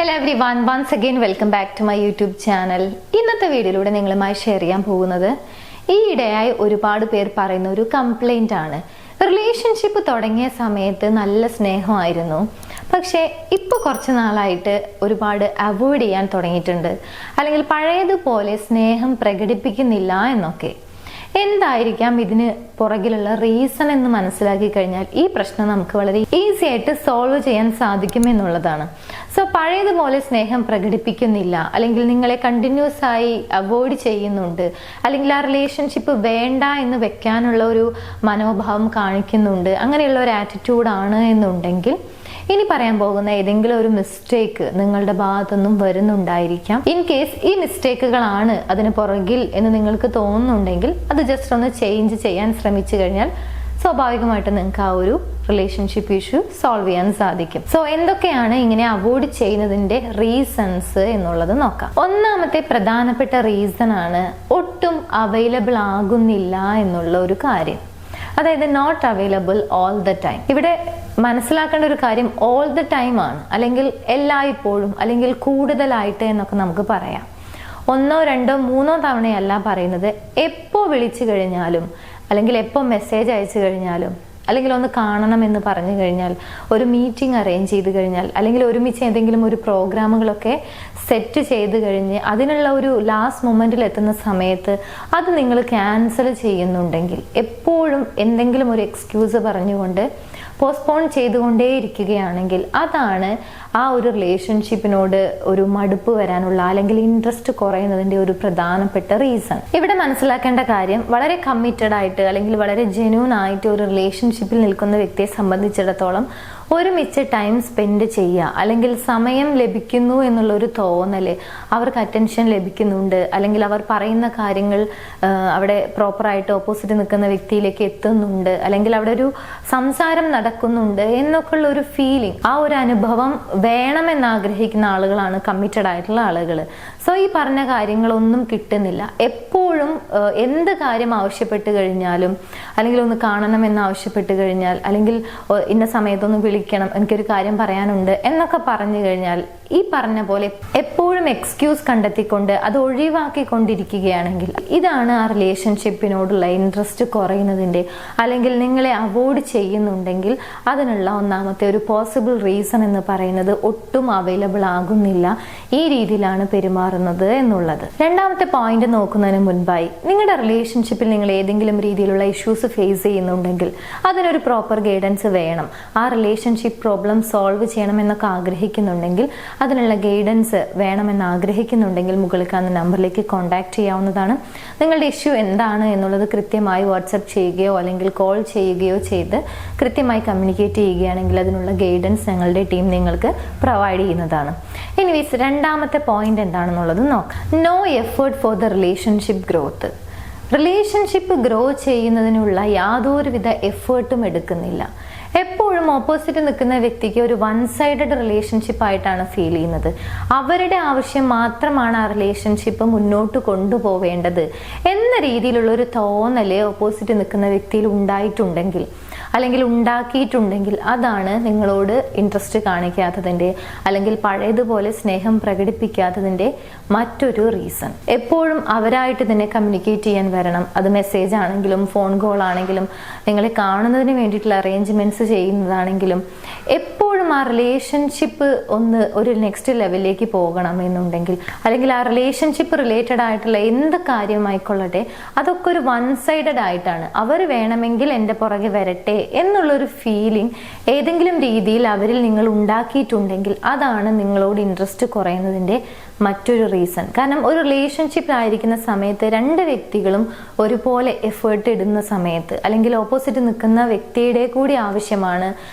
Hello everyone, once again welcome back to my YouTube channel. ഇന്നത്തെ വീഡിയോയിലൂടെ നിങ്ങളുമായി share ചെയ്യാൻ പോകുന്നത് ഈയിടെയായി ഒരുപാട് പേർ പറയുന്ന ഒരു കംപ്ലൈന്റ് ആണ്. റിലേഷൻഷിപ്പ് തുടങ്ങിയ സമയത്ത് നല്ല സ്നേഹമായിരുന്നു, പക്ഷേ ഇപ്പോൾ കുറച്ച് നാളായിട്ട് ഒരുപാട് അവോയ്ഡ് ചെയ്യാൻ തുടങ്ങിയിട്ടുണ്ട്, അല്ലെങ്കിൽ പഴയതുപോലെ സ്നേഹം പ്രകടിപ്പിക്കുന്നില്ല എന്നൊക്കെ. എന്തായിരിക്കാം ഇതിന് പുറകിലുള്ള റീസൺ എന്ന് മനസ്സിലാക്കി കഴിഞ്ഞാൽ ഈ പ്രശ്നം നമുക്ക് വളരെ ഈസി ആയിട്ട് സോൾവ് ചെയ്യാൻ സാധിക്കും എന്നുള്ളതാണ്. സോ പഴയതുപോലെ സ്നേഹം പ്രകടിപ്പിക്കുന്നില്ല, അല്ലെങ്കിൽ നിങ്ങളെ കണ്ടിന്യൂസ് ആയി അവോയ്ഡ് ചെയ്യുന്നുണ്ട്, അല്ലെങ്കിൽ ആ റിലേഷൻഷിപ്പ് വേണ്ട എന്ന് വെക്കാനുള്ള ഒരു മനോഭാവം കാണിക്കുന്നുണ്ട്, അങ്ങനെയുള്ള ഒരു ആറ്റിറ്റ്യൂഡാണ് എന്നുണ്ടെങ്കിൽ ഇനി പറയാൻ പോകുന്ന ഏതെങ്കിലും ഒരു മിസ്റ്റേക്ക് നിങ്ങളുടെ ഭാഗത്തുനിന്നും വരുന്നുണ്ടായിരിക്കാം. ഇൻ കേസ് ഈ മിസ്റ്റേക്കുകളാണ് അതിന് പുറകിൽ എന്ന് നിങ്ങൾക്ക് തോന്നുന്നുണ്ടെങ്കിൽ അത് ജസ്റ്റ് ഒന്ന് ചേഞ്ച് ചെയ്യാൻ ശ്രമിച്ചു കഴിഞ്ഞാൽ സ്വാഭാവികമായിട്ട് നിങ്ങൾക്ക് ആ ഒരു റിലേഷൻഷിപ്പ് ഇഷ്യൂ സോൾവ് ചെയ്യാൻ സാധിക്കും. സോ എന്തൊക്കെയാണ് ഇങ്ങനെ അവോയ്ഡ് ചെയ്യുന്നതിന്റെ റീസൺസ് എന്നുള്ളത് നോക്കാം. ഒന്നാമത്തെ പ്രധാനപ്പെട്ട റീസൺ ആണ് ഒട്ടും അവൈലബിൾ ആകുന്നില്ല എന്നുള്ള ഒരു കാര്യം, അതായത് not available all the time. ഇവിടെ മനസ്സിലാക്കേണ്ട ഒരു കാര്യം ഓൾ ദ ടൈം ആണ്, അല്ലെങ്കിൽ എല്ലായ്പ്പോഴും, അല്ലെങ്കിൽ കൂടുതലായിട്ട് എന്നൊക്കെ നമുക്ക് പറയാം. ഒന്നോ രണ്ടോ മൂന്നോ തവണയല്ല പറയുന്നത്. എപ്പോൾ വിളിച്ചു കഴിഞ്ഞാലും, അല്ലെങ്കിൽ എപ്പോൾ മെസ്സേജ് അയച്ചു കഴിഞ്ഞാലും, അല്ലെങ്കിൽ ഒന്ന് കാണണം എന്ന് പറഞ്ഞു കഴിഞ്ഞാൽ, ഒരു മീറ്റിംഗ് അറേഞ്ച് ചെയ്ത് കഴിഞ്ഞാൽ, അല്ലെങ്കിൽ ഒരുമിച്ച് ഏതെങ്കിലും ഒരു പ്രോഗ്രാമുകളൊക്കെ സെറ്റ് ചെയ്ത് കഴിഞ്ഞ് അതിനുള്ള ഒരു ലാസ്റ്റ് മൊമെന്റിൽ എത്തുന്ന സമയത്ത് അത് നിങ്ങൾ ക്യാൻസൽ ചെയ്യുന്നുണ്ടെങ്കിൽ, എപ്പോഴും എന്തെങ്കിലും ഒരു എക്സ്ക്യൂസ് പറഞ്ഞുകൊണ്ട് പോസ്റ്റ്പോൺ ചെയ്തുകൊണ്ടേ ഇരിക്കുകയാണെങ്കിൽ, അതാണ് ആ ഒരു റിലേഷൻഷിപ്പിനോട് ഒരു മടുപ്പ് വരാനുള്ള, അല്ലെങ്കിൽ ഇൻട്രസ്റ്റ് കുറയുന്നതിന്റെ ഒരു പ്രധാനപ്പെട്ട റീസൺ. ഇവിടെ മനസ്സിലാക്കേണ്ട കാര്യം, വളരെ കമ്മിറ്റഡ് ആയിട്ട് അല്ലെങ്കിൽ വളരെ ജെന്യൂൻ ആയിട്ട് ഒരു റിലേഷൻഷിപ്പിൽ നിൽക്കുന്ന വ്യക്തിയെ സംബന്ധിച്ചിടത്തോളം ഒരുമിച്ച് ടൈം സ്പെൻഡ് ചെയ്യുക, അല്ലെങ്കിൽ സമയം ലഭിക്കുന്നു എന്നുള്ള ഒരു തോന്നല്, അവർക്ക് അറ്റൻഷൻ ലഭിക്കുന്നുണ്ട്, അല്ലെങ്കിൽ അവർ പറയുന്ന കാര്യങ്ങൾ അവിടെ പ്രോപ്പറായിട്ട് ഓപ്പോസിറ്റ് നിൽക്കുന്ന വ്യക്തിയിലേക്ക് എത്തുന്നുണ്ട്, അല്ലെങ്കിൽ അവിടെ ഒരു സംസാരം നടക്കുന്നുണ്ട് എന്നൊക്കെയുള്ള ഒരു ഫീലിംഗ്, ആ ഒരു അനുഭവം വേണമെന്ന് ആഗ്രഹിക്കുന്ന ആളുകളാണ് കമ്മിറ്റഡ് ആയിട്ടുള്ള ആളുകൾ. സോ ഈ പറഞ്ഞ കാര്യങ്ങളൊന്നും കിട്ടുന്നില്ല. എപ്പോഴും എന്ത് കാര്യം ആവശ്യപ്പെട്ട് കഴിഞ്ഞാലും, അല്ലെങ്കിൽ ഒന്ന് കാണണമെന്ന് ആവശ്യപ്പെട്ട് കഴിഞ്ഞാൽ, അല്ലെങ്കിൽ ഇന്ന സമയത്തൊന്ന് വിളിക്കണം, എനിക്കൊരു കാര്യം പറയാനുണ്ട് എന്നൊക്കെ പറഞ്ഞു കഴിഞ്ഞാൽ, ഈ പറഞ്ഞ പോലെ എപ്പോഴും എക്സ്ക്യൂസ് കണ്ടെത്തിക്കൊണ്ട് അത് ഒഴിവാക്കിക്കൊണ്ടിരിക്കുകയാണെങ്കിൽ, ഇതാണ് ആ റിലേഷൻഷിപ്പിനോടുള്ള ഇൻട്രസ്റ്റ് കുറയുന്നതിന്റെ, അല്ലെങ്കിൽ നിങ്ങളെ അവോയ്ഡ് ചെയ്യുന്നുണ്ടെങ്കിൽ അതിനുള്ള ഒന്നാമത്തെ ഒരു പോസിബിൾ റീസൺ എന്ന് പറയുന്നത് ഒട്ടും അവൈലബിൾ ആകുന്നില്ല, ഈ രീതിയിലാണ് പെരുമാറുന്നത് എന്നുള്ളത്. രണ്ടാമത്തെ പോയിന്റ് നോക്കുന്നതിന് മുൻപായി, നിങ്ങളുടെ റിലേഷൻഷിപ്പിൽ നിങ്ങൾ ഏതെങ്കിലും രീതിയിലുള്ള ഇഷ്യൂസ് ഫേസ് ചെയ്യുന്നുണ്ടെങ്കിൽ അതിനൊരു പ്രോപ്പർ ഗൈഡൻസ് വേണം. ആ റിലേഷൻഷിപ്പ് പ്രോബ്ലം സോൾവ് ചെയ്യണമെന്നൊക്കെ ആഗ്രഹിക്കുന്നുണ്ടെങ്കിൽ, അതിനുള്ള ഗൈഡൻസ് വേണമെന്ന് ആഗ്രഹിക്കുന്നുണ്ടെങ്കിൽ, മുകളിൽ കാണുന്ന നമ്പറിലേക്ക് കോൺടാക്ട് ചെയ്യാവുന്നതാണ്. നിങ്ങളുടെ ഇഷ്യൂ എന്താണ് എന്നുള്ളത് കൃത്യമായി വാട്സപ്പ് ചെയ്യുകയോ അല്ലെങ്കിൽ കോൾ ചെയ്യുകയോ ചെയ്ത് കൃത്യമായി കമ്മ്യൂണിക്കേറ്റ് ചെയ്യുകയാണെങ്കിൽ അതിനുള്ള ഗൈഡൻസ് ഞങ്ങളുടെ ടീം നിങ്ങൾക്ക് പ്രൊവൈഡ് ചെയ്യുന്നതാണ്. എനിവേസ്, രണ്ടാമത്തെ പോയിന്റ് എന്താണെന്നുള്ളത് നോക്കാം. No effort for the relationship growth. Relationship grow ചെയ്യുന്നതിനുള്ള യാതൊരുവിധ എഫേർട്ടും എടുക്കുന്നില്ല. എപ്പോഴും ഓപ്പോസിറ്റ് നിൽക്കുന്ന വ്യക്തിക്ക് ഒരു വൺ സൈഡഡ് റിലേഷൻഷിപ്പ് ആയിട്ടാണ് ഫീൽ ചെയ്യുന്നത്. അവരുടെ ആവശ്യം മാത്രമാണ് ആ റിലേഷൻഷിപ്പ് മുന്നോട്ട് കൊണ്ടുപോവേണ്ടത് എന്ന രീതിയിലുള്ള ഒരു തോന്നല് ഓപ്പോസിറ്റ് നിൽക്കുന്ന വ്യക്തിയിൽ ഉണ്ടായിട്ടുണ്ടെങ്കിൽ, അല്ലെങ്കിൽ ഉണ്ടാക്കിയിട്ടുണ്ടെങ്കിൽ, അതാണ് നിങ്ങളോട് ഇൻട്രസ്റ്റ് കാണിക്കാത്തതിൻ്റെ, അല്ലെങ്കിൽ പഴയതുപോലെ സ്നേഹം പ്രകടിപ്പിക്കാത്തതിൻ്റെ മറ്റൊരു റീസൺ. എപ്പോഴും അവരായിട്ട് തന്നെ കമ്മ്യൂണിക്കേറ്റ് ചെയ്യാൻ വരണം. അത് മെസ്സേജ് ആണെങ്കിലും ഫോൺ കോൾ ആണെങ്കിലും, നിങ്ങളെ കാണുന്നതിന് വേണ്ടിയിട്ടുള്ള അറേഞ്ച്മെന്റ്സ് ചെയ്യുന്നതാണെങ്കിലും, എപ്പോഴും ആ റിലേഷൻഷിപ്പ് ഒരു നെക്സ്റ്റ് ലെവലിലേക്ക് പോകണം എന്നുണ്ടെങ്കിൽ, അല്ലെങ്കിൽ ആ റിലേഷൻഷിപ്പ് റിലേറ്റഡ് ആയിട്ടുള്ള എന്ത് കാര്യമായിക്കൊള്ളട്ടെ, അതൊക്കെ ഒരു വൺ സൈഡഡ് ആയിട്ടാണ്. അവർ വേണമെങ്കിൽ എൻ്റെ പുറകെ വരട്ടെ എന്നുള്ളൊരു ഫീലിംഗ് ഏതെങ്കിലും രീതിയിൽ അവരിൽ നിങ്ങൾ ഉണ്ടാക്കിയിട്ടുണ്ടെങ്കിൽ, അതാണ് നിങ്ങളോട് ഇൻട്രസ്റ്റ് കുറയുന്നതിൻ്റെ മറ്റൊരു റീസൺ. കാരണം ഒരു റിലേഷൻഷിപ്പിലായിരിക്കുന്ന സമയത്ത് രണ്ട് വ്യക്തികളും ഒരുപോലെ എഫേർട്ട് ഇടുന്ന സമയത്ത്, അല്ലെങ്കിൽ ഓപ്പോസിറ്റ് നിൽക്കുന്ന വ്യക്തിയുടെ കൂടി ആവശ്യമാണ്,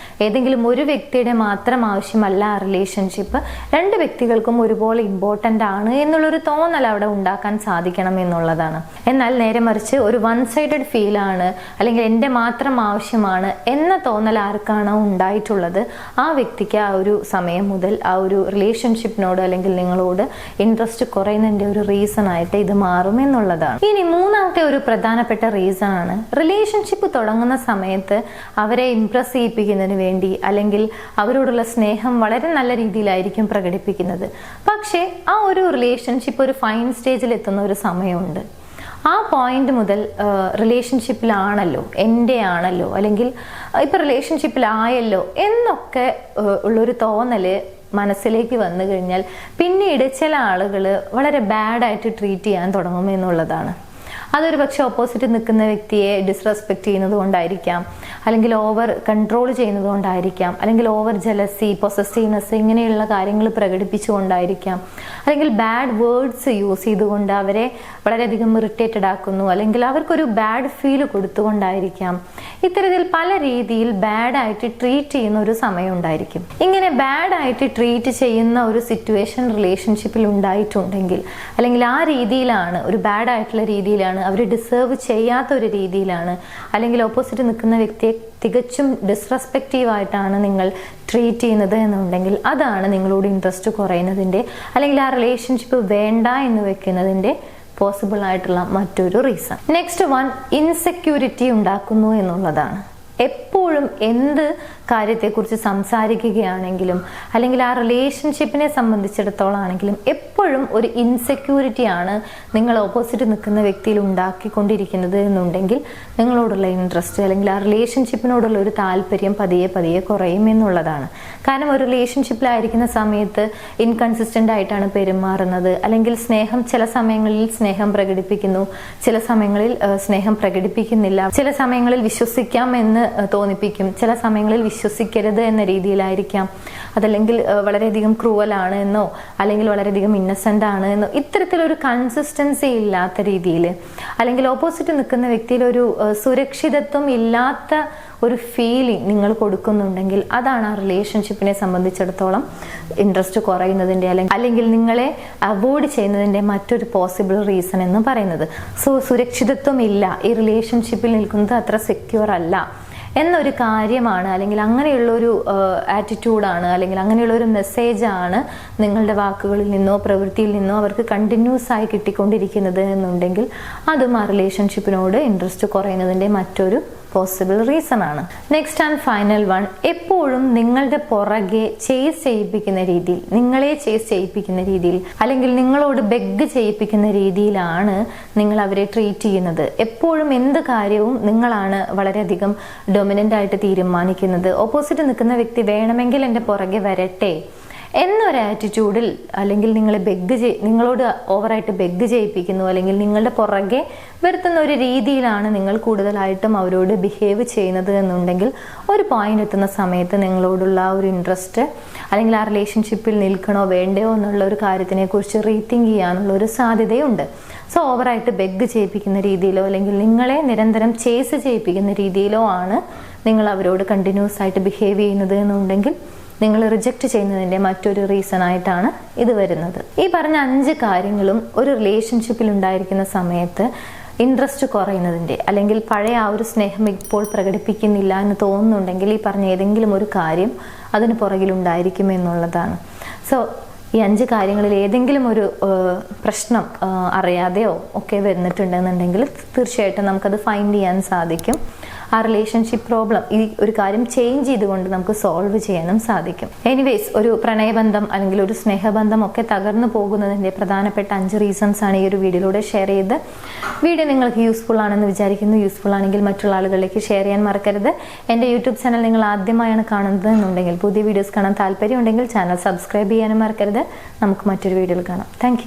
ഏതെങ്കിലും ഒരു വ്യക്തിയുടെ മാത്രം ആവശ്യമല്ല ആ റിലേഷൻഷിപ്പ്, രണ്ട് വ്യക്തികൾക്കും ഒരുപോലെ ഇമ്പോർട്ടൻ്റ് ആണ് എന്നുള്ളൊരു തോന്നൽ അവിടെ ഉണ്ടാക്കാൻ സാധിക്കണം എന്നുള്ളതാണ്. എന്നാൽ നേരെ മറിച്ച് ഒരു വൺ സൈഡഡ് ഫീലാണ്, അല്ലെങ്കിൽ എൻ്റെ മാത്രം ആവശ്യമാണ് എന്ന തോന്നൽ ആർക്കാണോ ഉണ്ടായിട്ടുള്ളത്, ആ വ്യക്തിക്ക് ആ ഒരു സമയം മുതൽ ആ ഒരു റിലേഷൻഷിപ്പിനോട് അല്ലെങ്കിൽ നിങ്ങളോട് ഇൻട്രസ്റ്റ് കുറയുന്നതിന്റെ ഒരു റീസൺ ആയിട്ട് ഇത് മാറും എന്നുള്ളതാണ്. ഇനി മൂന്നാമത്തെ ഒരു പ്രധാനപ്പെട്ട റീസൺ ആണ്, റിലേഷൻഷിപ്പ് തുടങ്ങുന്ന സമയത്ത് അവരെ ഇംപ്രസ് ചെയ്യിപ്പിക്കുന്നതിന് വേണ്ടി അല്ലെങ്കിൽ അവരോടുള്ള സ്നേഹം വളരെ നല്ല രീതിയിലായിരിക്കും പ്രകടിപ്പിക്കുന്നത്. പക്ഷേ ആ ഒരു റിലേഷൻഷിപ്പ് ഒരു ഫൈൻ സ്റ്റേജിൽ എത്തുന്ന ഒരു സമയമുണ്ട്. ആ പോയിന്റ് മുതൽ റിലേഷൻഷിപ്പിലാണല്ലോ, എൻ്റെ ആണല്ലോ, അല്ലെങ്കിൽ ഇപ്പൊ റിലേഷൻഷിപ്പിലായല്ലോ എന്നൊക്കെ ഉള്ളൊരു തോന്നല് മനസ്സിലേക്ക് വന്നു കഴിഞ്ഞാൽ പിന്നീട് ചില ആളുകൾ വളരെ ബാഡായിട്ട് ട്രീറ്റ് ചെയ്യാൻ തുടങ്ങും എന്നുള്ളതാണ്. അതൊരു പക്ഷെ ഓപ്പോസിറ്റ് നിൽക്കുന്ന വ്യക്തിയെ ഡിസ്റെസ്പെക്ട് ചെയ്യുന്നത് കൊണ്ടായിരിക്കാം, അല്ലെങ്കിൽ ഓവർ കൺട്രോൾ ചെയ്യുന്നത് കൊണ്ടായിരിക്കാം, അല്ലെങ്കിൽ ഓവർ ജലസി, പൊസസീവ്നെസ് ഇങ്ങനെയുള്ള കാര്യങ്ങൾ പ്രകടിപ്പിച്ചുകൊണ്ടായിരിക്കാം, അല്ലെങ്കിൽ ബാഡ് വേർഡ്സ് യൂസ് ചെയ്തുകൊണ്ട് അവരെ വളരെയധികം ഇറിറ്റേറ്റഡ് ആക്കുന്നു, അല്ലെങ്കിൽ അവർക്കൊരു ബാഡ് ഫീൽ കൊടുത്തുകൊണ്ടായിരിക്കാം. ഇത്തരത്തിൽ പല രീതിയിൽ ബാഡായിട്ട് ട്രീറ്റ് ചെയ്യുന്ന ഒരു സമയം ഉണ്ടായിരിക്കും. ഇങ്ങനെ ബാഡായിട്ട് ട്രീറ്റ് ചെയ്യുന്ന ഒരു സിറ്റുവേഷൻ റിലേഷൻഷിപ്പിൽ ഉണ്ടായിട്ടുണ്ടെങ്കിൽ, അല്ലെങ്കിൽ ആ രീതിയിലാണ്, ഒരു ബാഡായിട്ടുള്ള രീതിയിലാണ്, അവർ ഡിസേർവ് ചെയ്യാത്ത ഒരു രീതിയിലാണ്, അല്ലെങ്കിൽ ഓപ്പോസിറ്റ് നിൽക്കുന്ന വ്യക്തിയെ തികച്ചും ഡിസ്റെസ്പെക്റ്റീവ് ആയിട്ടാണ് നിങ്ങൾ ട്രീറ്റ് ചെയ്യുന്നത് എന്നുണ്ടെങ്കിൽ അതാണ് നിങ്ങളോട് ഇൻട്രസ്റ്റ് കുറയുന്നതിൻ്റെ, അല്ലെങ്കിൽ ആ റിലേഷൻഷിപ്പ് വേണ്ട എന്ന് വെക്കുന്നതിൻ്റെ പോസിബിൾ ആയിട്ടുള്ള മറ്റൊരു റീസൺ. നെക്സ്റ്റ് വൺ, ഇൻസെക്യൂരിറ്റി ഉണ്ടാക്കുന്നു എന്നുള്ളതാണ്. എപ്പോഴും എന്ത് കാര്യത്തെക്കുറിച്ച് സംസാരിക്കുകയാണെങ്കിലും അല്ലെങ്കിൽ ആ റിലേഷൻഷിപ്പിനെ സംബന്ധിച്ചിടത്തോളം ആണെങ്കിലും എപ്പോഴും ഒരു ഇൻസെക്യൂരിറ്റിയാണ് നിങ്ങൾ ഓപ്പോസിറ്റ് നിൽക്കുന്ന വ്യക്തിയിൽ ഉണ്ടാക്കിക്കൊണ്ടിരിക്കുന്നത് എന്നുണ്ടെങ്കിൽ നിങ്ങളോടുള്ള ഇൻട്രസ്റ്റ് അല്ലെങ്കിൽ ആ റിലേഷൻഷിപ്പിനോടുള്ള ഒരു താല്പര്യം പതിയെ പതിയെ കുറയും എന്നുള്ളതാണ്. കാരണം ഒരു റിലേഷൻഷിപ്പിലായിരിക്കുന്ന സമയത്ത് ഇൻകൺസിസ്റ്റന്റ് ആയിട്ടാണ് പെരുമാറുന്നത്, അല്ലെങ്കിൽ സ്നേഹം ചില സമയങ്ങളിൽ സ്നേഹം പ്രകടിപ്പിക്കുന്നു, ചില സമയങ്ങളിൽ സ്നേഹം പ്രകടിപ്പിക്കുന്നില്ല, ചില സമയങ്ങളിൽ വിശ്വസിക്കാം എന്ന് തോന്നിപ്പിക്കും, ചില സമയങ്ങളിൽ വിശ്വസിക്കരുത് എന്ന രീതിയിലായിരിക്കാം, അതല്ലെങ്കിൽ വളരെയധികം ക്രൂവലാണ് എന്നോ അല്ലെങ്കിൽ വളരെയധികം ഇന്നസെന്റ് ആണ് എന്നോ ഇത്തരത്തിലൊരു കൺസിസ്റ്റൻസി ഇല്ലാത്ത രീതിയിൽ, അല്ലെങ്കിൽ ഓപ്പോസിറ്റ് നിൽക്കുന്ന വ്യക്തിയിൽ ഒരു സുരക്ഷിതത്വം ഇല്ലാത്ത ഒരു ഫീലിംഗ് നിങ്ങൾ കൊടുക്കുന്നുണ്ടെങ്കിൽ അതാണ് ആ റിലേഷൻഷിപ്പിനെ സംബന്ധിച്ചിടത്തോളം ഇൻട്രസ്റ്റ് കുറയുന്നതിൻ്റെ അല്ലെങ്കിൽ നിങ്ങളെ അവോയ്ഡ് ചെയ്യുന്നതിൻ്റെ മറ്റൊരു പോസിബിൾ റീസൺ എന്ന് പറയുന്നത്. സോ സുരക്ഷിതത്വം ഇല്ല, ഈ റിലേഷൻഷിപ്പിൽ നിൽക്കുന്നത് അത്ര സെക്യൂർ അല്ല എന്നൊരു കാര്യമാണ്, അല്ലെങ്കിൽ അങ്ങനെയുള്ളൊരു ആറ്റിറ്റ്യൂഡാണ്, അല്ലെങ്കിൽ അങ്ങനെയുള്ളൊരു മെസ്സേജാണ് നിങ്ങളുടെ വാക്കുകളിൽ നിന്നോ പ്രവൃത്തിയിൽ നിന്നോ അവർക്ക് കണ്ടിന്യൂസ് ആയി കിട്ടിക്കൊണ്ടിരിക്കുന്നത് എന്നുണ്ടെങ്കിൽ അതും ആ റിലേഷൻഷിപ്പിനോട് ഇൻട്രസ്റ്റ് കുറയുന്നതിൻ്റെ മറ്റൊരു പോസിബിൾ റീസൺ ആണ്. നെക്സ്റ്റ് ആൻഡ് ഫൈനൽ വൺ, എപ്പോഴും നിങ്ങളുടെ പുറകെ ചേസ് ചെയ്യിപ്പിക്കുന്ന രീതിയിൽ, നിങ്ങളെ ചേസ് ചെയ്യിപ്പിക്കുന്ന രീതിയിൽ, അല്ലെങ്കിൽ നിങ്ങളോട് ബെഗ് ചെയ്യിപ്പിക്കുന്ന രീതിയിലാണ് നിങ്ങൾ അവരെ ട്രീറ്റ് ചെയ്യുന്നത്. എപ്പോഴും എന്ത് കാര്യവും നിങ്ങളാണ് വളരെയധികം ഡൊമിനന്റ് ആയിട്ട് തീരുമാനിക്കുന്നത്. ഓപ്പോസിറ്റ് നിൽക്കുന്ന വ്യക്തി വേണമെങ്കിൽ എൻ്റെ പുറകെ വരട്ടെ എന്നൊരു ആറ്റിറ്റ്യൂഡിൽ, അല്ലെങ്കിൽ നിങ്ങളോട് ഓവറായിട്ട് ബെഗ് ചെയ്യിപ്പിക്കുന്നു, അല്ലെങ്കിൽ നിങ്ങളുടെ പുറകെ വരുത്തുന്ന ഒരു രീതിയിലാണ് നിങ്ങൾ കൂടുതലായിട്ടും അവരോട് ബിഹേവ് ചെയ്യുന്നത് എന്നുണ്ടെങ്കിൽ ഒരു പോയിന്റ് എത്തുന്ന സമയത്ത് നിങ്ങളോടുള്ള ഒരു ഇൻട്രസ്റ്റ്, അല്ലെങ്കിൽ ആ റിലേഷൻഷിപ്പിൽ നിൽക്കണോ വേണ്ടയോ എന്നുള്ള ഒരു കാര്യത്തിനെ കുറിച്ച് റീതിങ്ക് ചെയ്യാനുള്ള ഒരു സാധ്യതയുണ്ട്. സോ ഓവറായിട്ട് ബെഗ് ചെയ്യിപ്പിക്കുന്ന രീതിയിലോ അല്ലെങ്കിൽ നിങ്ങളെ നിരന്തരം ചേസ് ചെയ്യിപ്പിക്കുന്ന രീതിയിലോ ആണ് നിങ്ങൾ അവരോട് കണ്ടിന്യൂസ് ആയിട്ട് ബിഹേവ് ചെയ്യുന്നത് എന്നുണ്ടെങ്കിൽ നിങ്ങൾ റിജക്റ്റ് ചെയ്യുന്നതിൻ്റെ മറ്റൊരു റീസൺ ആയിട്ടാണ് ഇത് വരുന്നത്. ഈ പറഞ്ഞ 5 കാര്യങ്ങളും ഒരു റിലേഷൻഷിപ്പിൽ ഉണ്ടായിരിക്കുന്ന സമയത്ത് ഇൻട്രസ്റ്റ് കുറയുന്നതിൻ്റെ, അല്ലെങ്കിൽ പഴയ ആ ഒരു സ്നേഹം ഇപ്പോൾ പ്രകടിപ്പിക്കുന്നില്ല എന്ന് തോന്നുന്നുണ്ടെങ്കിൽ ഈ പറഞ്ഞ ഏതെങ്കിലും ഒരു കാര്യം അതിന് പുറകിലുണ്ടായിരിക്കും എന്നുള്ളതാണ്. സോ ഈ 5 കാര്യങ്ങളിൽ ഏതെങ്കിലും ഒരു പ്രശ്നം അറിയാതെയോ ഒക്കെ വരുന്നിട്ടുണ്ടെന്നുണ്ടെങ്കിൽ തീർച്ചയായിട്ടും നമുക്കത് ഫൈൻഡ് ചെയ്യാൻ സാധിക്കും. ആ റിലേഷൻഷിപ്പ് പ്രോബ്ലം ഈ ഒരു കാര്യം ചേഞ്ച് ചെയ്തുകൊണ്ട് നമുക്ക് സോൾവ് ചെയ്യാനും സാധിക്കും. എനിവേസ്, ഒരു പ്രണയബന്ധം അല്ലെങ്കിൽ ഒരു സ്നേഹബന്ധം ഒക്കെ തകർന്നു പോകുന്നതിൻ്റെ പ്രധാനപ്പെട്ട 5 റീസൺസ് ആണ് ഈ ഒരു വീഡിയോയിലൂടെ ഷെയർ ചെയ്ത്. വീഡിയോ നിങ്ങൾക്ക് യൂസ്ഫുൾ ആണെന്ന് വിചാരിക്കുന്നു. യൂസ്ഫുൾ ആണെങ്കിൽ മറ്റുള്ള ആളുകളിലേക്ക് ഷെയർ ചെയ്യാൻ മറക്കരുത്. എൻ്റെ യൂട്യൂബ് ചാനൽ നിങ്ങൾ ആദ്യമായാണ് കാണുന്നത് എന്നുണ്ടെങ്കിൽ, പുതിയ വീഡിയോസ് കാണാൻ താല്പര്യമുണ്ടെങ്കിൽ ചാനൽ സബ്സ്ക്രൈബ് ചെയ്യാനും മറക്കരുത്. നമുക്ക് മറ്റൊരു വീഡിയോയിൽ കാണാം. താങ്ക്